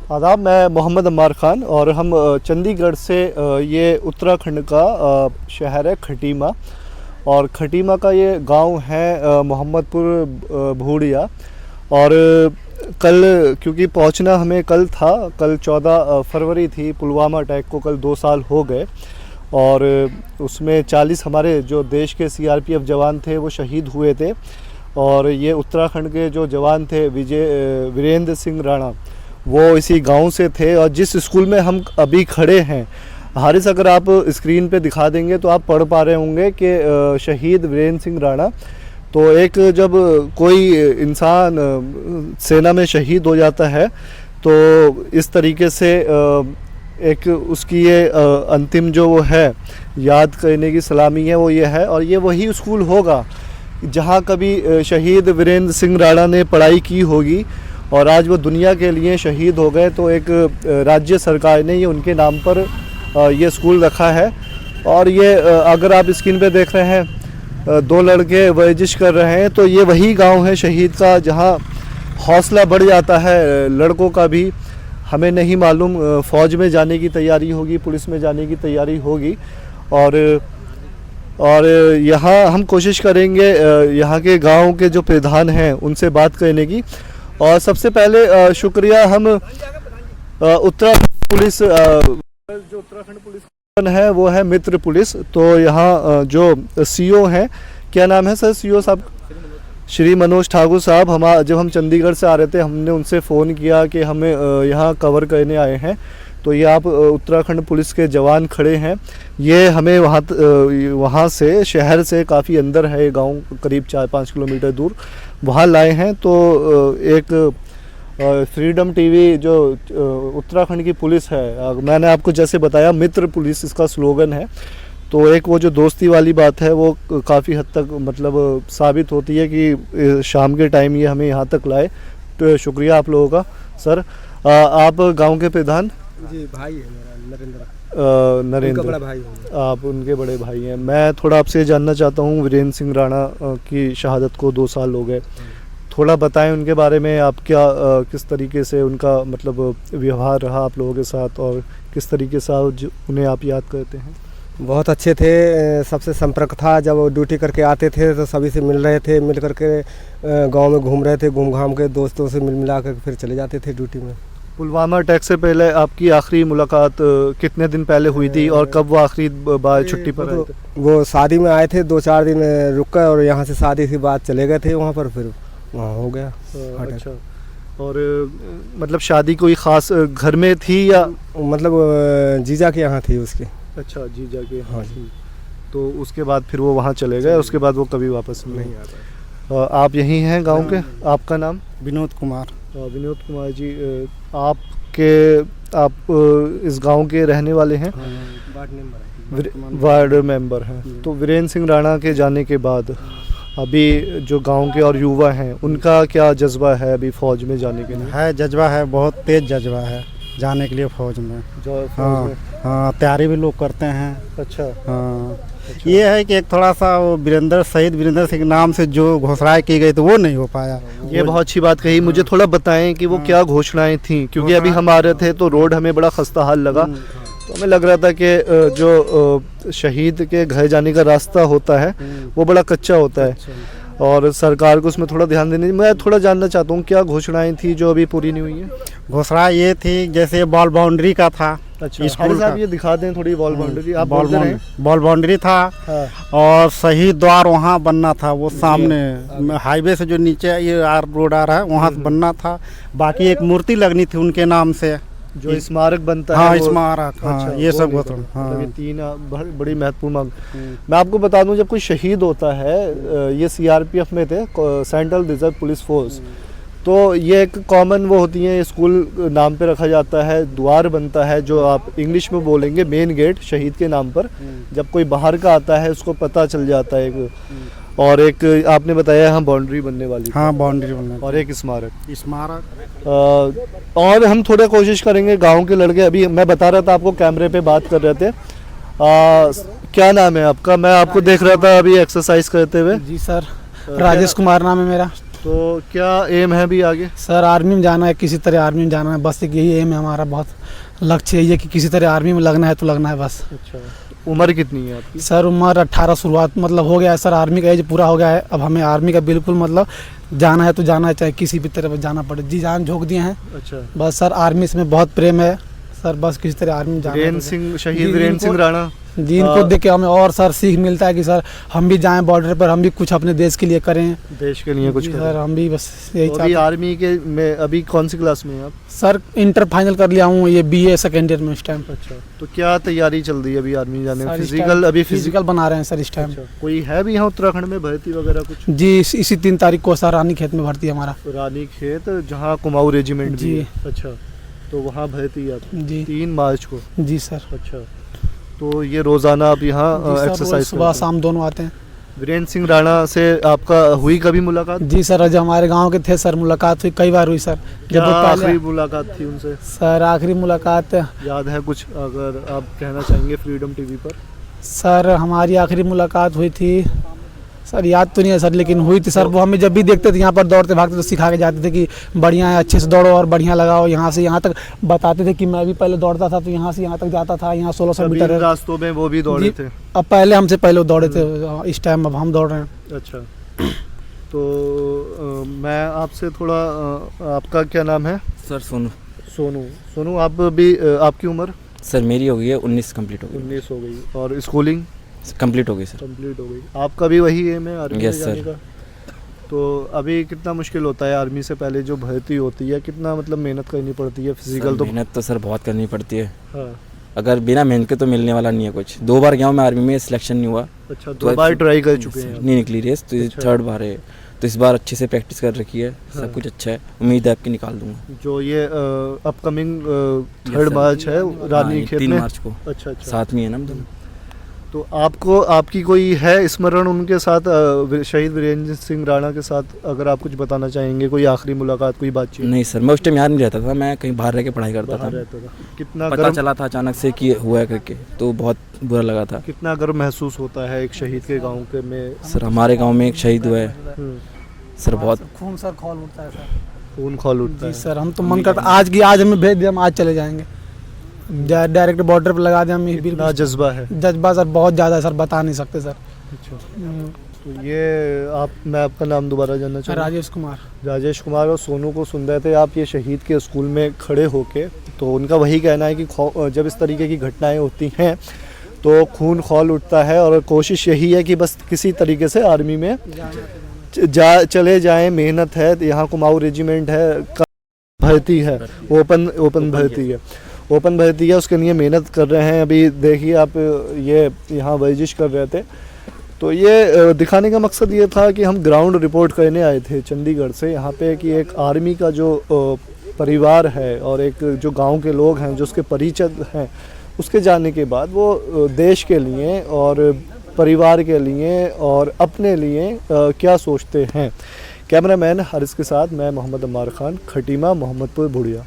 आदाब, मैं मोहम्मद अम्मार ख़ान और हम चंडीगढ़ से ये उत्तराखंड का शहर है खटीमा। और खटीमा का ये गांव है मोहम्मदपुर भूड़िया। और कल क्योंकि पहुंचना हमें कल था, कल 14 फरवरी थी, पुलवामा अटैक को कल 2 साल हो गए और उसमें 40 हमारे जो देश के सीआरपीएफ जवान थे वो शहीद हुए थे। और ये उत्तराखंड के जो जवान थे वीरेंद्र सिंह राणा, वो इसी गांव से थे। और जिस स्कूल में हम अभी खड़े हैं, हारिस, अगर आप स्क्रीन पे दिखा देंगे तो आप पढ़ पा रहे होंगे कि शहीद वीरेंद्र सिंह राणा। तो एक जब कोई इंसान सेना में शहीद हो जाता है तो इस तरीके से एक उसकी ये अंतिम जो वो है याद करने की सलामी है वो ये है। और ये वही स्कूल होगा जहाँ कभी शहीद वीरेंद्र सिंह राणा ने पढ़ाई की होगी और आज वो दुनिया के लिए शहीद हो गए। तो एक राज्य सरकार ने ये उनके नाम पर ये स्कूल रखा है। और ये अगर आप स्क्रीन पे देख रहे हैं, 2 लड़के वर्जिश कर रहे हैं, तो ये वही गांव है शहीद का जहां हौसला बढ़ जाता है लड़कों का भी। हमें नहीं मालूम फ़ौज में जाने की तैयारी होगी, पुलिस में जाने की तैयारी होगी। और यहाँ हम कोशिश करेंगे यहाँ के गांव के जो प्रधान हैं उनसे बात करने की। और सबसे पहले शुक्रिया हम उत्तराखंड पुलिस, जो उत्तराखंड पुलिस है वो है मित्र पुलिस। तो यहाँ जो सीओ हैं, क्या नाम है सर सीओ साहब? श्री मनोज ठाकुर साहब। जब हम चंडीगढ़ से आ रहे थे हमने उनसे फ़ोन किया कि हमें यहाँ कवर करने आए हैं। तो ये आप उत्तराखंड पुलिस के जवान खड़े हैं। ये हमें वहाँ से शहर से काफ़ी अंदर है ये गाँव, करीब 4-5 किलोमीटर दूर वहाँ लाए हैं। तो एक फ्रीडम टीवी जो उत्तराखंड की पुलिस है, मैंने आपको जैसे बताया मित्र पुलिस इसका स्लोगन है। तो एक वो जो दोस्ती वाली बात है वो काफ़ी हद तक मतलब साबित होती है कि शाम के टाइम ये हमें यहाँ तक लाए। तो शुक्रिया आप लोगों का सर। आप गांव के प्रधान? जी, भाई है मेरा नरेंद्र बड़ा भाई है। आप उनके बड़े भाई हैं। मैं थोड़ा आपसे जानना चाहता हूँ, वीरेंद्र सिंह राणा की शहादत को 2 साल हो गए, थोड़ा बताएं उनके बारे में। आप क्या किस तरीके से उनका मतलब व्यवहार रहा आप लोगों के साथ और किस तरीके से उन्हें आप याद करते हैं? बहुत अच्छे थे, सबसे संपर्क था। जब वो ड्यूटी करके आते थे तो सभी से मिल रहे थे, मिल करके गांव में घूम रहे थे, घूम घाम के दोस्तों से मिला कर फिर चले जाते थे ड्यूटी में। पुलवामा अटैक से पहले आपकी आखिरी मुलाकात कितने दिन पहले हुई थी और कब वो आखिरी बार छुट्टी पर आए थे? वो शादी में आए थे, 2-4 दिन रुक कर और यहाँ से शादी के बाद चले गए थे वहाँ पर, फिर वहाँ हो गया। अच्छा। और मतलब शादी कोई ख़ास घर में थी या मतलब जीजा के यहाँ थी उसके? अच्छा, जीजा के। हाँ जी। तो उसके बाद फिर वो वहाँ चले गए, उसके बाद वो कभी वापस नहीं आ पाए। आप यहीं हैं गांव के? आपका नाम? विनोद कुमार। विनोद कुमार जी, आप इस गांव के रहने वाले हैं? वार्ड मेंबर हैं। तो वीरेंद्र सिंह राणा के जाने के बाद अभी जो गांव के और युवा हैं उनका क्या जज्बा है अभी फ़ौज में जाने के लिए? है जज्बा है, बहुत तेज जज्बा है जाने के लिए फ़ौज में। हाँ, तैयारी भी लोग करते हैं। अच्छा। हाँ, ये है कि एक थोड़ा सा वो शहीद वीरेंद्र सिंह नाम से जो घोषणाएं की गई तो वो नहीं हो पाया। ये बहुत अच्छी बात कही। मुझे थोड़ा बताएं कि वो क्या घोषणाएं थी, क्योंकि अभी हम आ रहे थे तो रोड हमें बड़ा खस्ता हाल लगा। तो हमें लग रहा था कि जो शहीद के घर जाने का रास्ता होता है वो बड़ा कच्चा होता है और सरकार को उसमें थोड़ा ध्यान देने। मैं थोड़ा जानना चाहता हूँ क्या घोषणाएं थी जो अभी पूरी नहीं हुई है? घोषणा ये थी जैसे बॉल बाउंड्री का था। अच्छा, स्कूल साहब ये दिखा दें थोड़ी वॉल बाउंड्री। आप बॉल बाउंड्री था। हाँ। और शहीद द्वार वहाँ बनना था, वो सामने हाईवे से जो नीचे ये रोड आ रहा है वहाँ बनना था। बाकी एक मूर्ति लगनी थी उनके नाम से, जो स्मारक बनता है। हाँ, है स्मारक। हाँ, अच्छा, ये सब हाँ। 3 बड़ी महत्वपूर्ण मांग। मैं आपको बता दूं, जब कोई शहीद होता है, ये सीआरपीएफ में थे, सेंट्रल रिजर्व पुलिस फोर्स, तो ये एक कॉमन वो होती है, स्कूल नाम पे रखा जाता है, द्वार बनता है जो आप इंग्लिश में बोलेंगे मेन गेट, शहीद के नाम पर। जब कोई बाहर का आता है उसको पता चल जाता है। और एक आपने बताया हाँ बाउंड्री बनने वाली। हाँ, बाउंड्री बनने और एक स्मारक। और हम थोड़ा कोशिश करेंगे गांव के लड़के, अभी मैं बता रहा था आपको, कैमरे पे बात कर रहे थे। क्या नाम है आपका? मैं आपको देख रहा था अभी एक्सरसाइज करते हुए। जी सर, राजेश कुमार नाम है मेरा। तो क्या एम है भी आगे? सर आर्मी में जाना है, किसी तरह आर्मी में जाना है, बस एक यही एम है हमारा। बहुत लक्ष्य यही है कि किसी तरह आर्मी में लगना है तो लगना है बस। अच्छा, उम्र कितनी है आपकी? सर उम्र 18 शुरुआत मतलब हो गया है सर, आर्मी का एज पूरा हो गया है। अब हमें आर्मी का बिल्कुल मतलब जाना है तो जाना है, चाहे किसी भी तरह जाना पड़े। जी जान झोंक दिए हैं अच्छा, बस सर। आर्मी से में बहुत प्रेम है सर, बस किसी तरह आर्मी में जाना है वीरेंद्र तो सिंह, शहीद जी, वीरेंद्र इनको- सिंह राणा जी इनको देख के हमें और सर सीख मिलता है कि सर हम भी जाएं बॉर्डर पर, हम भी कुछ अपने देश के लिए करें। देश के लिए कुछ जी करें। सर हम भी बस यही तो अभी चाहते हैं। आर्मी के में अभी कौन सी क्लास में हैं आप? सर इंटर फाइनल कर लिया हूँ, ये BA सेकेंड ईयर में इस टाइम। अच्छा, तो क्या तैयारी चल रही है अभी आर्मी जाने में? सर, इस फिजिकल टाइम अभी फिजिकल बना रहे हैं सर इस टाइम। अच्छा, कोई है भी यहाँ उत्तराखंड में भर्ती वगैरह कुछ? जी इसी 3 तारीख को सर रानी खेत में भर्ती है हमारा। रानी खेत, जहाँ कुमाऊं रेजिमेंट भी जी। है। अच्छा, तो वहाँ भर्ती है आपकी जी 3 मार्च को? जी सर। अच्छा, तो ये रोजाना आप यहाँ जी सर, रोज एक्सरसाइज सुबह शाम दोनों आते हैं। वीरेंद्र सिंह राणा से आपका हुई कभी मुलाकात? जी सर जब हमारे गांव के थे सर, मुलाकात हुई, कई बार हुई सर। क्या जब वो आखिरी पहले मुलाकात थी उनसे? सर आखिरी मुलाकात याद है कुछ अगर आप कहना चाहेंगे फ्रीडम टीवी पर? सर हमारी आखिरी मुलाकात हुई थी सर, याद तो नहीं है सर, लेकिन हुई थी सर। वो हमें जब भी देखते थे यहाँ पर दौड़ते भागते तो सिखा के जाते थे कि बढ़िया है, अच्छे से दौड़ो और बढ़िया लगाओ, यहाँ से यहाँ तक बताते थे कि मैं भी पहले दौड़ता था तो यहाँ से यहाँ तक जाता था, यहाँ 1600 सभी मीटर है। रास्तों में वो भी दौड़े जी। थे? अब पहले हमसे पहले वो दौड़े थे, इस टाइम अब हम दौड़ रहे हैं। अच्छा, तो मैं आपसे थोड़ा आपका क्या नाम है? सर सोनू। सोनू। सोनू, आप भी आपकी उम्र? सर मेरी हो गई है 19 कंप्लीट हो गई। 19 हो गई, और स्कूलिंग कंप्लीट हो गई सर। कंप्लीट हो गई। आपका भी वही एम है आर्मी में Yes, जाने sir. का? तो अभी कितना मुश्किल होता है आर्मी से पहले जो भर्ती होती है, कितना मतलब मेहनत करनी पड़ती है? फिजिकल सर, तो मेहनत तो सर बहुत करनी पड़ती है। हाँ। अगर बिना मेहनत के तो मिलने वाला नहीं है कुछ। 2 बार गया हूँ मैं आर्मी में, सिलेक्शन नहीं हुआ। अच्छा, तो 2 बार ट्राई कर चुके हैं? नहीं निकली रेस, तो ये अच्छा। 3rd बार है। तो इस बार अच्छे से प्रैक्टिस कर रखी है, हाँ। सब कुछ अच्छा है, उम्मीद है आपकी निकाल दूंगा। जो ये अपकमिंग Yes, 3rd sir. मार्च है रानी हाँ, खेत 3 में? मार्च को अच्छा अच्छा। साथ में है ना हम दोनों। तो आपको आपकी कोई है स्मरण उनके साथ, शहीद वीरेंद्र सिंह राणा के साथ? अगर आप कुछ बताना चाहेंगे, कोई आखिरी मुलाकात, कोई बातचीत? नहीं सर, मैं उस टाइम यहाँ नहीं रहता था, मैं कहीं बाहर रह के पढ़ाई करता बाहर था। रहता था। कितना पता गर्व, चला था अचानक से कि हुआ है करके, तो बहुत बुरा लगा था। कितना गर्व महसूस होता है एक शहीद के गांव के में? सर हमारे गांव में एक शहीद हुआ है हम्म, सर, बहुत खून सर खौल उठता है सर। खून खौल उठता जी है। सर हम तो मन करता आज हमें भेज दिया, हम आज चले जाएंगे, डायरेक्ट बॉर्डर पर लगा दिया हम। कितना बिल्कुल जज्बा है? जज्बा सर बहुत ज़्यादा है सर, बता नहीं सकते सर। अच्छा, तो ये मैं आपका नाम दोबारा जानना चाहूँगा? राजेश कुमार। राजेश कुमार और सोनू को सुन रहे थे आप, ये शहीद के स्कूल में खड़े होके, तो उनका वही कहना है कि जब इस तरीके की घटनाएं होती हैं तो खून खौल उठता है, और कोशिश यही है कि बस किसी तरीके से आर्मी में चले जाएं। मेहनत है, यहाँ कुमाऊं रेजिमेंट है, भर्ती है, ओपन भर्ती है, ओपन भर्ती है, उसके लिए मेहनत कर रहे हैं। अभी देखिए आप, ये यहाँ वर्जिश कर रहे थे, तो ये दिखाने का मकसद ये था कि हम ग्राउंड रिपोर्ट करने आए थे चंडीगढ़ से यहाँ पे, कि एक आर्मी का जो परिवार है और एक जो गांव के लोग हैं, जो उसके परिचित हैं, उसके जाने के बाद वो देश के लिए और परिवार के लिए और अपने लिए क्या सोचते हैं। कैमरामैन हारिस के साथ मैं मोहम्मद अम्मार खान, खटीमा, मोहम्मदपुर, बुढ़िया।